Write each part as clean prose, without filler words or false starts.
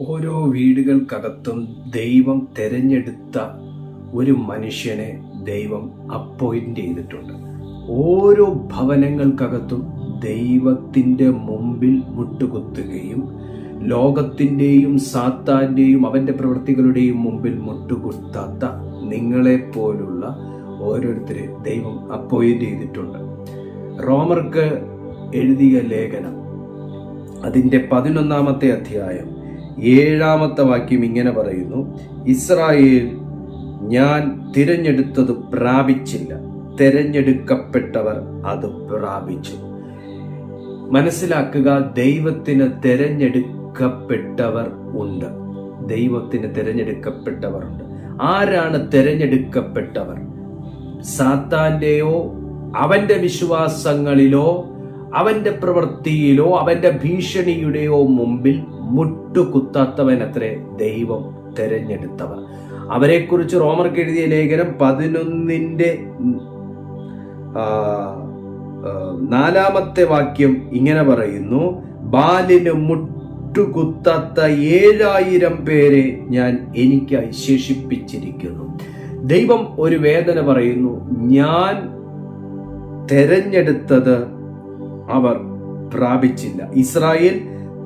ഓരോ വീടുകൾക്കകത്തും ദൈവം തെരഞ്ഞെടുത്ത ഒരു മനുഷ്യനെ ദൈവം അപ്പോയിന്റ് ചെയ്തിട്ടുണ്ട്. ഓരോ ഭവനങ്ങൾക്കകത്തും ദൈവത്തിൻ്റെ മുമ്പിൽ മുട്ടുകുത്തുകയും ലോകത്തിൻ്റെയും സാത്താൻ്റെയും അവൻ്റെ പ്രവൃത്തികളുടെയും മുമ്പിൽ മുട്ടുകുത്താത്ത നിങ്ങളെപ്പോലുള്ള ഓരോരുത്തരെ ദൈവം അപ്പോയിന്റ് ചെയ്തിട്ടുണ്ട്. റോമർക്ക് എഴുതിയ ലേഖനം അതിൻ്റെ 11-ാമത്തെ അധ്യായം 7-ാമത്തെ വാക്യം ഇങ്ങനെ പറയുന്നു: ഇസ്രായേൽ ഞാൻ തിരഞ്ഞെടുത്തത് പ്രാപിച്ചില്ല, തിരഞ്ഞെടുക്കപ്പെട്ടവർ അത് പ്രാപിച്ചു. മനസ്സിലാക്കുക, ദൈവത്തിന് തിരഞ്ഞെടുക്കപ്പെട്ടവർ ഉണ്ട്. ദൈവത്തിന് തിരഞ്ഞെടുക്കപ്പെട്ടവർ ഉണ്ട്. ആരാണ് തിരഞ്ഞെടുക്കപ്പെട്ടവർ? സാത്താന്റെയോ അവന്റെ വിശ്വാസങ്ങളിലോ അവന്റെ പ്രവൃത്തിയിലോ അവന്റെ ഭീഷണിയുടെയോ മുമ്പിൽ മുട്ടുകുത്താത്തവനത്രേ ദൈവം തിരഞ്ഞെടുത്തവർ. അവരെക്കുറിച്ച് റോമർക്ക് എഴുതിയ ലേഖനം 11-ന്റെ 4-ാമത്തെ വാക്യം ഇങ്ങനെ പറയുന്നു: ബാലിന് മുട്ടുകുത്താത്ത 7000 പേരെ ഞാൻ എനിക്കായി ശേഷിപ്പിച്ചിരിക്കുന്നു. ദൈവം ഒരു വേദന പറയുന്നു: ഞാൻ തെരഞ്ഞെടുത്തത് അവർ പ്രാപിച്ചില്ല. ഇസ്രായേൽ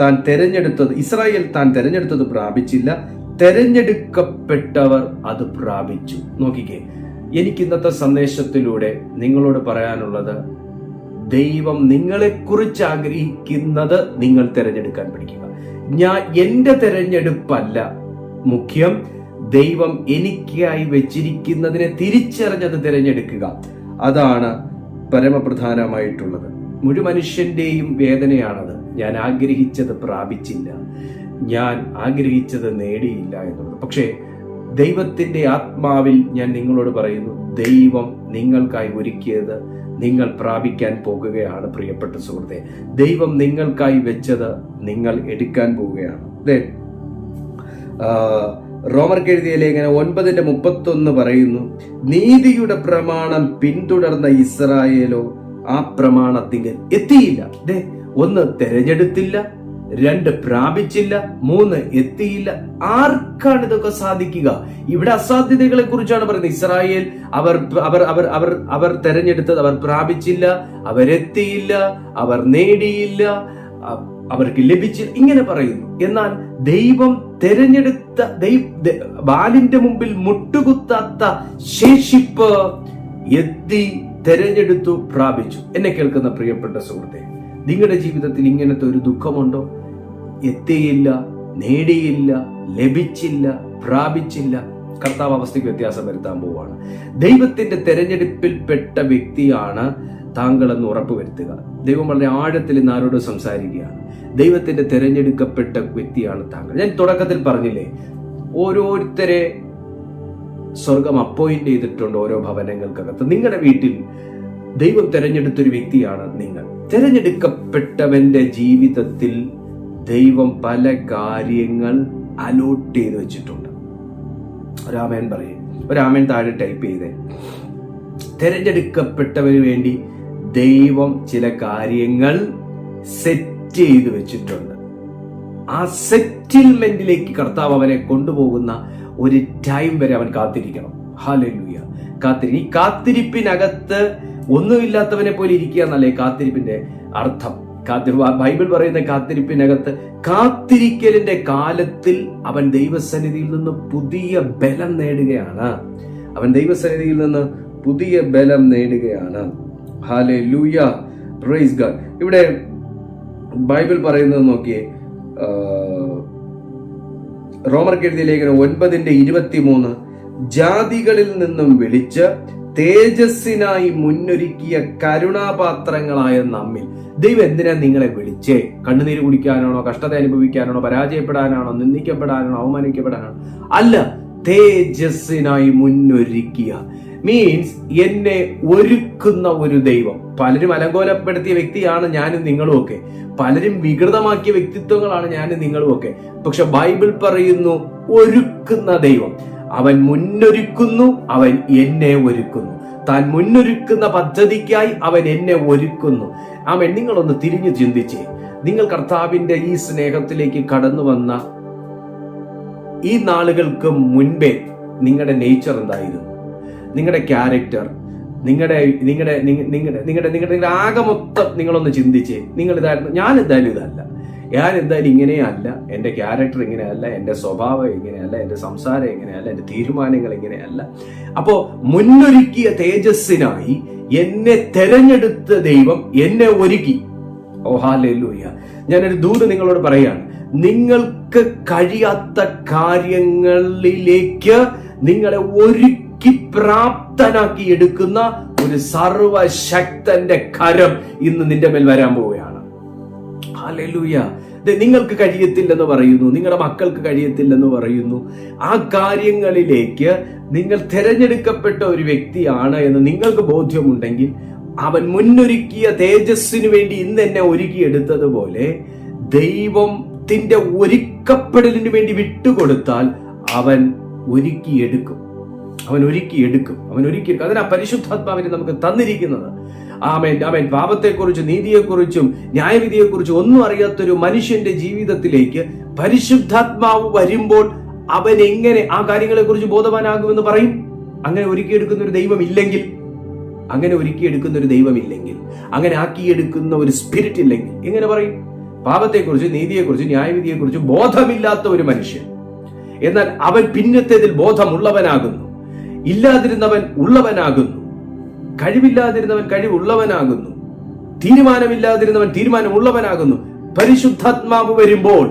താൻ തെരഞ്ഞെടുത്തത് പ്രാപിച്ചില്ല, തെരഞ്ഞെടുക്കപ്പെട്ടവർ അത് പ്രാപിച്ചു. നോക്കിക്കേ, എനിക്ക് ഇന്നത്തെ സന്ദേശത്തിലൂടെ നിങ്ങളോട് പറയാനുള്ളത്, ദൈവം നിങ്ങളെക്കുറിച്ച് ആഗ്രഹിക്കുന്നത് നിങ്ങൾ തിരഞ്ഞെടുക്കാൻ പഠിക്കുക. എന്റെ തിരഞ്ഞെടുപ്പല്ല മുഖ്യം, ദൈവം എനിക്കായി വെച്ചിരിക്കുന്നതിനെ തിരിച്ചറിഞ്ഞത് തിരഞ്ഞെടുക്കുക. അതാണ് പരമപ്രധാനമായിട്ടുള്ളത്. മുഴു മനുഷ്യന്റെയും വേദനയാണത്. ഞാൻ ആഗ്രഹിച്ചത് പ്രാപിച്ചില്ല, ഞാൻ ആഗ്രഹിച്ചത് നേടിയില്ല എന്നുള്ളത്. പക്ഷേ ദൈവത്തിന്റെ ആത്മാവിൽ ഞാൻ നിങ്ങളോട് പറയുന്നു, ദൈവം നിങ്ങൾക്കായി ഒരുക്കിയത് നിങ്ങൾ പ്രാപിക്കാൻ പോകുകയാണ്. പ്രിയപ്പെട്ട സുഹൃത്തെ, ദൈവം നിങ്ങൾക്കായി വെച്ചത് നിങ്ങൾ എടുക്കാൻ പോവുകയാണ്. റോമർക്ക് എഴുതിയ ലേഖനം 9:31 പറയുന്നു: നീതിയുടെ പ്രമാണം പിന്തുടർന്ന ഇസ്രായേലോ ആ പ്രമാണത്തിങ്കൽ എത്തിയില്ല. 1 തെരഞ്ഞെടുത്തില്ല, 2 പ്രാപിച്ചില്ല, 3 എത്തിയില്ല. ആർക്കാണ് ഇതൊക്കെ സാധിക്കുക? ഇവിടെ അസാധ്യതകളെ കുറിച്ചാണ് പറയുന്നത്. ഇസ്രായേൽ അവർ തെരഞ്ഞെടുത്തത് അവർ പ്രാപിച്ചില്ല, അവരെത്തിയില്ല, അവർ നേടിയില്ല, അവർക്ക് ലഭിച്ചില്ല, ഇങ്ങനെ പറയുന്നു. എന്നാൽ ദൈവം തെരഞ്ഞെടുത്ത ബാലിന്റെ മുമ്പിൽ മുട്ടുകുത്താത്ത ശേഷിപ്പ് എത്തി, തെരഞ്ഞെടുത്തു, പ്രാപിച്ചു. എന്നെ കേൾക്കുന്ന പ്രിയപ്പെട്ട സുഹൃത്തെ, നിങ്ങളുടെ ജീവിതത്തിൽ ഇങ്ങനത്തെ ഒരു ദുഃഖമുണ്ടോ? എത്തിയില്ല, നേടിയില്ല, ലഭിച്ചില്ല, പ്രാപിച്ചില്ല. കർത്താവ് അവസ്ഥയ്ക്ക് വ്യത്യാസം വരുത്താൻ പോവുകയാണ്. ദൈവത്തിന്റെ തെരഞ്ഞെടുപ്പിൽപ്പെട്ട വ്യക്തിയാണ് താങ്കളെന്ന് ഉറപ്പുവരുത്തുക. ദൈവം വളരെ ആഴത്തിൽ ഇന്ന് ആരോട് സംസാരിക്കുകയാണ്. ദൈവത്തിന്റെ തെരഞ്ഞെടുക്കപ്പെട്ട വ്യക്തിയാണ് താങ്കൾ. ഞാൻ തുടക്കത്തിൽ പറഞ്ഞില്ലേ, ഓരോരുത്തരെ സ്വർഗം അപ്പോയിന്റ് ചെയ്തിട്ടുണ്ട് ഓരോ ഭവനങ്ങൾക്കകത്ത്. നിങ്ങളുടെ വീട്ടിൽ ദൈവം തെരഞ്ഞെടുത്തൊരു വ്യക്തിയാണ് നിങ്ങൾ. തെരഞ്ഞെടുക്കപ്പെട്ടവന്റെ ജീവിതത്തിൽ ദൈവം പല കാര്യങ്ങൾ അലോട്ട് ചെയ്ത് വെച്ചിട്ടുണ്ട്. ഒരാമേൻ പറയും, ഒരാമേൻ താഴെ ടൈപ്പ് ചെയ്തേ. തെരഞ്ഞെടുക്കപ്പെട്ടവന് വേണ്ടി ദൈവം ചില കാര്യങ്ങൾ സെറ്റ് ചെയ്ത് വെച്ചിട്ടുണ്ട്. ആ സെറ്റിൽമെന്റിലേക്ക് കർത്താവ് അവനെ കൊണ്ടുപോകുന്ന ഒരു ടൈം വരെ അവൻ കാത്തിരിക്കണം. ഹല്ലേലൂയ. ഈ കാത്തിരിപ്പിനകത്ത് ഒന്നുമില്ലാത്തവനെ പോലെ ഇരിക്കുക എന്നല്ലേ കാത്തിരിപ്പിന്റെ അർത്ഥം. ബൈബിൾ പറയുന്ന കാത്തിരിപ്പിനകത്ത്, കാത്തിരിക്കലിന്റെ കാലത്തിൽ അവൻ ദൈവസന്നിധിയിൽ നിന്ന് പുതിയ ബലം നേടുകയാണ്. Hallelujah, praise God. ഇവിടെ ബൈബിൾ പറയുന്നത് നോക്കിയേ, റോമർക്ക് എഴുതിയ ലേഖനം 9:23: ജാതികളിൽ നിന്നും വിളിച്ച് തേജസ്സിനായി മുന്നൊരുക്കിയ കരുണാപാത്രങ്ങളായ നമ്മിൽ. ദൈവം എന്തിനാ നിങ്ങളെ വിളിച്ചേ? കണ്ണുനീര് കുടിക്കാനാണോ? കഷ്ടത അനുഭവിക്കാനാണോ? പരാജയപ്പെടാനാണോ? നിന്ദിക്കപ്പെടാനാണോ? അവമാനിക്കപ്പെടാനാണോ? അല്ല, തേജസ്സിനായി മുന്നൊരുക്കിയ മീൻസ് എന്നെ ഒരുക്കുന്ന ഒരു ദൈവം. പലരും അലങ്കോലപ്പെടുത്തിയ വ്യക്തിയാണ് ഞാനും നിങ്ങളും ഒക്കെ. പലരും വികൃതമാക്കിയ വ്യക്തിത്വങ്ങളാണ് ഞാനും നിങ്ങളും ഒക്കെ. പക്ഷെ ബൈബിൾ പറയുന്നു, ഒരുക്കുന്ന ദൈവം. അവൻ മുന്നൊരുക്കുന്നു, അവൻ എന്നെ ഒരുക്കുന്നു. താൻ മുന്നൊരുക്കുന്ന പദ്ധതിക്കായി അവൻ എന്നെ ഒരുക്കുന്നു. നിങ്ങളൊന്ന് തിരിഞ്ഞു ചിന്തിച്ചേ. നിങ്ങൾ കർത്താവിന്റെ ഈ സ്നേഹത്തിലേക്ക് കടന്നു വന്ന ഈ നാളുകൾക്ക് മുൻപേ നിങ്ങളുടെ നേച്ചർ എന്തായിരുന്നു, നിങ്ങളുടെ ക്യാരക്ടർ, നിങ്ങളുടെ ആകെ മൊത്തം നിങ്ങളൊന്ന് ചിന്തിച്ചേ. നിങ്ങൾ ഇതായിരുന്നു, ഞാൻ എന്തായാലും ഇതല്ല, ഞാൻ എന്തായാലും ഇങ്ങനെയല്ല, എൻ്റെ ക്യാരക്ടർ ഇങ്ങനെയല്ല, എൻ്റെ സ്വഭാവം ഇങ്ങനെയല്ല, എൻ്റെ സംസാരം ഇങ്ങനെയല്ല, എൻ്റെ തീരുമാനങ്ങൾ ഇങ്ങനെയല്ല. അപ്പോ മുന്നൊരുക്കിയ തേജസ്സിനായി എന്നെ തെരഞ്ഞെടുത്ത ദൈവം എന്നെ ഒരുക്കി. ഓ ഹല്ലേലൂയ. ഞാനൊരു ദൂത് നിങ്ങളോട് പറയാണ്, നിങ്ങൾക്ക് കഴിയാത്ത കാര്യങ്ങളിലേക്ക് നിങ്ങളെ ഒരുക്കി പ്രാപ്തനാക്കി എടുക്കുന്ന ഒരു സർവശക്തന്റെ കരം ഇന്ന് നിന്റെ മേൽ വരാൻ പോവുകയാണ്. ഹല്ലേലൂയ. നിങ്ങൾക്ക് കഴിയത്തില്ലെന്ന് പറയുന്നു, നിങ്ങളുടെ മക്കൾക്ക് കഴിയത്തില്ലെന്ന് പറയുന്നു. ആ കാര്യങ്ങളിലേക്ക് നിങ്ങൾ തിരഞ്ഞെടുക്കപ്പെട്ട ഒരു വ്യക്തിയാണ് എന്ന് നിങ്ങൾക്ക് ബോധ്യമുണ്ടെങ്കിൽ, അവൻ മുന്നൊരുക്കിയ തേജസ്സിനു വേണ്ടി ഇന്ന് എന്നെ ഒരുക്കിയെടുത്തതുപോലെ ദൈവത്തിന്റെ ഒരുക്കപ്പെടലിന് വേണ്ടി വിട്ടുകൊടുത്താൽ അവൻ ഒരുക്കിയെടുക്കും. അതിനാ പരിശുദ്ധാത്മാവിനെ നമുക്ക് തന്നിരിക്കുന്നത്. ആമേൻ, ആമേൻ. പാപത്തെക്കുറിച്ചും നീതിയെക്കുറിച്ചും ന്യായവിധിയെക്കുറിച്ചും ഒന്നും അറിയാത്തൊരു മനുഷ്യന്റെ ജീവിതത്തിലേക്ക് പരിശുദ്ധാത്മാവ് വരുമ്പോൾ അവൻ എങ്ങനെ ആ കാര്യങ്ങളെ കുറിച്ച് ബോധവാനാകുമെന്ന് പറയും? അങ്ങനെ ഒരുക്കിയെടുക്കുന്ന ഒരു ദൈവമില്ലെങ്കിൽ, അങ്ങനെ ആക്കിയെടുക്കുന്ന ഒരു സ്പിരിറ്റ് ഇല്ലെങ്കിൽ എങ്ങനെ പറയും? പാപത്തെക്കുറിച്ച്, നീതിയെക്കുറിച്ച്, ന്യായവിധിയെക്കുറിച്ച് ബോധമില്ലാത്ത ഒരു മനുഷ്യൻ, എന്നാൽ അവൻ പിന്നത്തേതിൽ ബോധമുള്ളവനാകുന്നു. ഇല്ലാതിരുന്നവൻ ഉള്ളവനാകുന്നു, കഴിവില്ലാതിരുന്നവൻ കഴിവുള്ളവനാകുന്നു, തീരുമാനമില്ലാതിരുന്നവൻ തീരുമാനമുള്ളവനാകുന്നു. പരിശുദ്ധാത്മാവ് വരുമ്പോൾ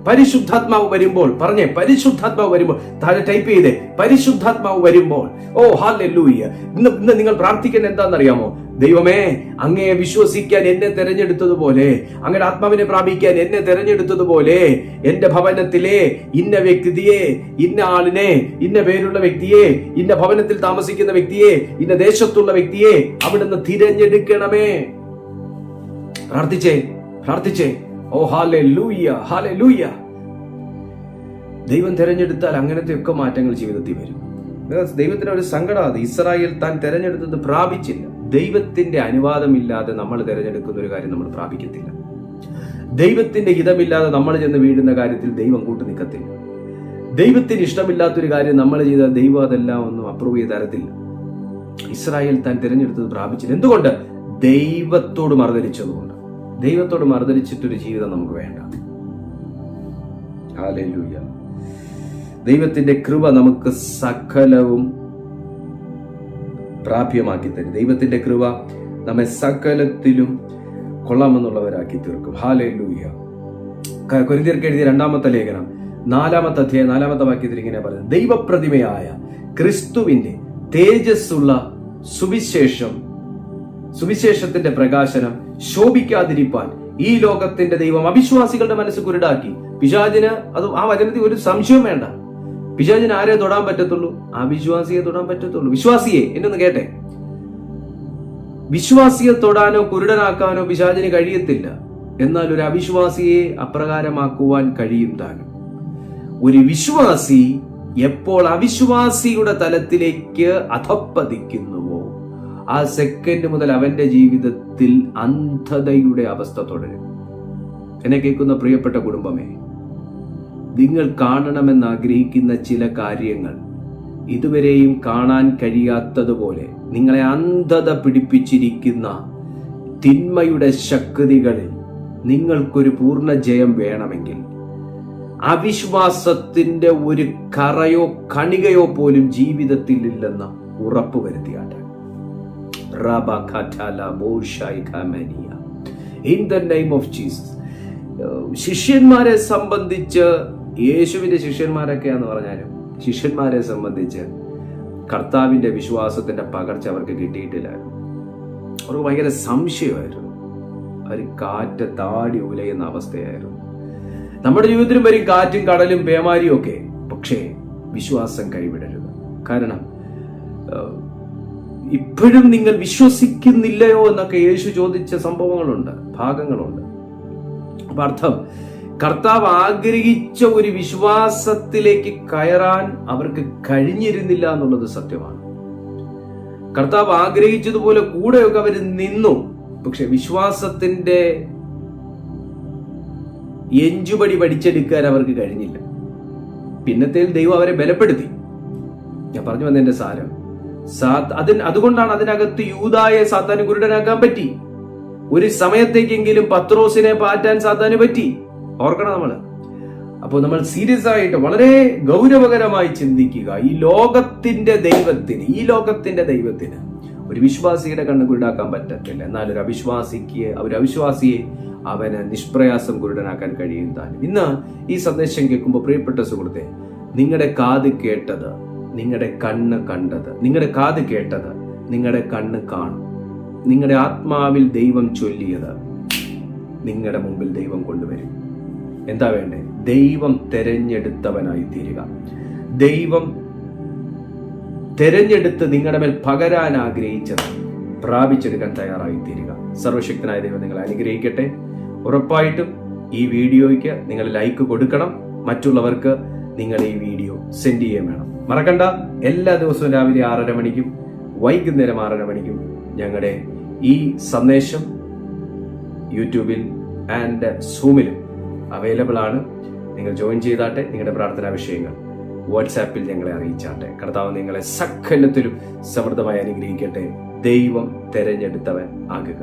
പരിശുദ്ധാത്മാവ് വരുമ്പോൾ പറഞ്ഞേ, പരിശുദ്ധാത്മാവ് വരുമ്പോൾ, താഴെ ടൈപ്പ് ചെയ്തേ, പരിശുദ്ധാത്മാവ് വരുമ്പോൾ. ഓ ഹല്ലേലൂയ. ഇന്ന് നിങ്ങൾ പ്രാർത്ഥിക്കേണ്ട എന്താണെന്നറിയാമോ? ദൈവമേ, അങ്ങയെ വിശ്വസിക്കാൻ എന്നെ തെരഞ്ഞെടുത്തതുപോലെ, അങ്ങയുടെ ആത്മാവിനെ പ്രാപിക്കാൻ എന്നെ തെരഞ്ഞെടുത്തതുപോലെ, എന്റെ ഭവനത്തിലെ ഇന്ന വ്യക്തിയെ, ഇന്ന ആളിനെ, ഇന്ന പേരുള്ള വ്യക്തിയെ, ഇന്ന ഭവനത്തിൽ താമസിക്കുന്ന വ്യക്തിയെ, ഇന്ന ദേശത്തുള്ള വ്യക്തിയെ അവിടുന്ന് തിരഞ്ഞെടുക്കണമേ. പ്രാർത്ഥിച്ചേ. ഓ ഹല്ലേലൂയ, ഹല്ലേലൂയ. ദൈവം തെരഞ്ഞെടുത്താൽ അങ്ങനത്തെ ഒക്കെ മാറ്റങ്ങൾ ജീവിതത്തിൽ വരും. ദൈവത്തിന് ഒരു സങ്കടം, ഇസ്രായേൽ താൻ തെരഞ്ഞെടുത്തത് പ്രാപിച്ചില്ല. ദൈവത്തിന്റെ അനുവാദമില്ലാതെ നമ്മൾ തിരഞ്ഞെടുക്കുന്ന ഒരു കാര്യം നമ്മൾ പ്രാപിക്കത്തില്ല. ദൈവത്തിന്റെ ഹിതമില്ലാതെ നമ്മൾ ചെന്ന് വീഴുന്ന കാര്യത്തിൽ ദൈവം കൂട്ടു നിൽക്കത്തില്ല. ദൈവത്തിന് ഇഷ്ടമില്ലാത്തൊരു കാര്യം നമ്മൾ ചെയ്താൽ ദൈവം അതെല്ലാം ഒന്നും അപ്രൂവ് ചെയ്ത് തരത്തില്ല. ഇസ്രായേൽ താൻ തിരഞ്ഞെടുത്തത് പ്രാപിച്ചില്ല. എന്തുകൊണ്ട്? ദൈവത്തോട് മറുതലിച്ചതുകൊണ്ട്. ദൈവത്തോട് മറുതലിച്ചിട്ടൊരു ജീവിതം നമുക്ക് വേണ്ട. ഹല്ലേലൂയ. ദൈവത്തിന്റെ കൃപ നമുക്ക് സകലവും പ്രാപ്യമാക്കി തരും. ദൈവത്തിന്റെ കൃപ നമ്മെ സകലത്തിലും കൊള്ളാമെന്നുള്ളവരാക്കി തീർക്കും. ഹല്ലേലൂയ. കൊരിന്ത്യർക്ക് എഴുതിയ 2-ാമത്തെ ലേഖനം 4-ാമത്തെ അധ്യായം 4-ാമത്തെ വാക്യത്തിൽ ഇങ്ങനെ പറയുന്നത്, ദൈവപ്രതിമയായ ക്രിസ്തുവിന്റെ തേജസ്സുള്ള സുവിശേഷത്തിന്റെ പ്രകാശനം ശോഭിക്കാതിരിപ്പാൻ ഈ ലോകത്തിന്റെ ദൈവം അവിശ്വാസികളുടെ മനസ്സ് കുരുടാക്കി. പിശാചിന് അത് ആ വചനത്തിൽ ഒരു സംശയവും വേണ്ട. പിശാചിന് ആരെ തൊടാൻ പറ്റത്തുള്ളൂ? അവിശ്വാസിയെ തൊടാൻ പറ്റത്തുള്ളൂ. വിശ്വാസിയെ എന്നൊന്ന് കേട്ടെ, വിശ്വാസിയെ തൊടാനോ കുരുടനാക്കാനോ പിശാചിന് കഴിയത്തില്ല. എന്നാൽ ഒരു അവിശ്വാസിയെ അപ്രകാരമാക്കുവാൻ കഴിയും താനും. ഒരു വിശ്വാസി എപ്പോൾ അവിശ്വാസിയുടെ തലത്തിലേക്ക് അധപ്പതിക്കുന്നുവോ ആ സെക്കൻഡ് മുതൽ അവന്റെ ജീവിതത്തിൽ അന്ധതയുടെ അവസ്ഥ തുടരും. എന്നെ കേൾക്കുന്ന പ്രിയപ്പെട്ട കുടുംബമേ, നിങ്ങൾ കാണണമെന്ന് ആഗ്രഹിക്കുന്ന ചില കാര്യങ്ങൾ ഇതുവരെയും കാണാൻ കഴിയാത്തതുപോലെ നിങ്ങളെ അന്ധത പിടിപ്പിച്ചിരിക്കുന്ന തിന്മയുടെ ശക്തികളിൽ നിങ്ങൾക്കൊരു പൂർണ്ണ ജയം വേണമെങ്കിൽ അവിശ്വാസത്തിന്റെ ഒരു കറയോ കണികയോ പോലും ജീവിതത്തിൽ ഇല്ലെന്ന് ഉറപ്പ് വരുത്തിയാട്ടെ. In the name of Jesus. ശിഷ്യന്മാരെ സംബന്ധിച്ച്, യേശുവിന്റെ ശിഷ്യന്മാരൊക്കെയാന്ന് പറഞ്ഞാലും ശിഷ്യന്മാരെ സംബന്ധിച്ച് കർത്താവിന്റെ വിശ്വാസത്തിന്റെ പകർച്ച അവർക്ക് കിട്ടിയിട്ടില്ലായിരുന്നു. അവർക്ക് ഭയങ്കര സംശയമായിരുന്നു. അവർ കാറ്റ് താടി ഉലയുന്ന അവസ്ഥയായിരുന്നു. നമ്മുടെ ജീവിതത്തിലും വരും കാറ്റും കടലും പേമാരിയും ഒക്കെ. പക്ഷേ വിശ്വാസം കൈവിടരുത്. കാരണം ഇപ്പോഴും നിങ്ങൾ വിശ്വസിക്കുന്നില്ലയോ എന്നൊക്കെ യേശു ചോദിച്ച സംഭവങ്ങളുണ്ട്, ഭാഗങ്ങളുണ്ട്. അപ്പൊ അർത്ഥം, കർത്താവ് ആഗ്രഹിച്ച ഒരു വിശ്വാസത്തിലേക്ക് കയറാൻ അവർക്ക് കഴിഞ്ഞിരുന്നില്ല എന്നുള്ളത് സത്യമാണ്. കർത്താവ് ആഗ്രഹിച്ചതുപോലെ കൂടെയൊക്കെ അവർ നിന്നു. പക്ഷെ വിശ്വാസത്തിന്റെ എഞ്ചുപടി പഠിച്ചെടുക്കാൻ അവർക്ക് കഴിഞ്ഞില്ല. പിന്നത്തേൽ ദൈവം അവരെ ബലപ്പെടുത്തി. ഞാൻ പറഞ്ഞു വന്നതിന്റെ സാരം, അതുകൊണ്ടാണ് അതിനകത്ത് യൂദായെ സാത്താന് കുരുടനാക്കാൻ പറ്റി. ഒരു സമയത്തേക്കെങ്കിലും പത്രോസിനെ പാറ്റാൻ സാത്താന് പറ്റി. ഓർക്കണം നമ്മള്. അപ്പോൾ നമ്മൾ സീരിയസ് ആയിട്ട് വളരെ ഗൗരവകരമായി ചിന്തിക്കുക. ഈ ലോകത്തിന്റെ ദൈവത്തിന് ഒരു വിശ്വാസിയുടെ കണ്ണ് കുരുടാക്കാൻ പറ്റത്തില്ല. എന്നാൽ ഒരു അവിശ്വാസിയെ അവന് നിഷ്പ്രയാസം കുരുടനാക്കാൻ കഴിയും താനും. ഇന്ന് ഈ സന്ദേശം കേൾക്കുമ്പോൾ പ്രിയപ്പെട്ട സുഹൃത്തെ, നിങ്ങളുടെ കാത് കേട്ടത്, നിങ്ങളുടെ കണ്ണ് കണ്ടത്, നിങ്ങളുടെ കാത് കേട്ടത് നിങ്ങളുടെ കണ്ണ് കാണും. നിങ്ങളുടെ ആത്മാവിൽ ദൈവം ചൊല്ലിയത് നിങ്ങളുടെ മുമ്പിൽ ദൈവം കൊണ്ടുവരും. എന്താ വേണ്ടേ? ദൈവം തെരഞ്ഞെടുത്തവനായി തീരുക. ദൈവം തെരഞ്ഞെടുത്ത് നിങ്ങളുടെ മേൽ പകരാൻ ആഗ്രഹിച്ചത് പ്രാപിച്ചെടുക്കാൻ തയ്യാറായി തീരുക. സർവശക്തനായ ദൈവം നിങ്ങളെ അനുഗ്രഹിക്കട്ടെ. ഉറപ്പായിട്ടും ഈ വീഡിയോയ്ക്ക് നിങ്ങൾ ലൈക്ക് കൊടുക്കണം. മറ്റുള്ളവർക്ക് നിങ്ങൾ ഈ വീഡിയോ സെൻഡ് ചെയ്യുകയും വേണം. മറക്കണ്ട, എല്ലാ ദിവസവും രാവിലെ 6:30 മണിക്കും വൈകുന്നേരം 6:30 മണിക്കും ഞങ്ങളുടെ ഈ സന്ദേശം യൂട്യൂബിൽ ആൻഡ് സൂമിലും അവൈലബിൾ ആണ്. നിങ്ങൾ ജോയിൻ ചെയ്താട്ടെ. നിങ്ങളുടെ പ്രാർത്ഥനാ വിഷയങ്ങൾ വാട്സാപ്പിൽ ഞങ്ങളെ അറിയിച്ചാട്ടെ. കർത്താവ് നിങ്ങളെ സകലത്തിലും സമൃദ്ധമായി അനുഗ്രഹിക്കട്ടെ. ദൈവം തെരഞ്ഞെടുത്തവൻ ആകുക.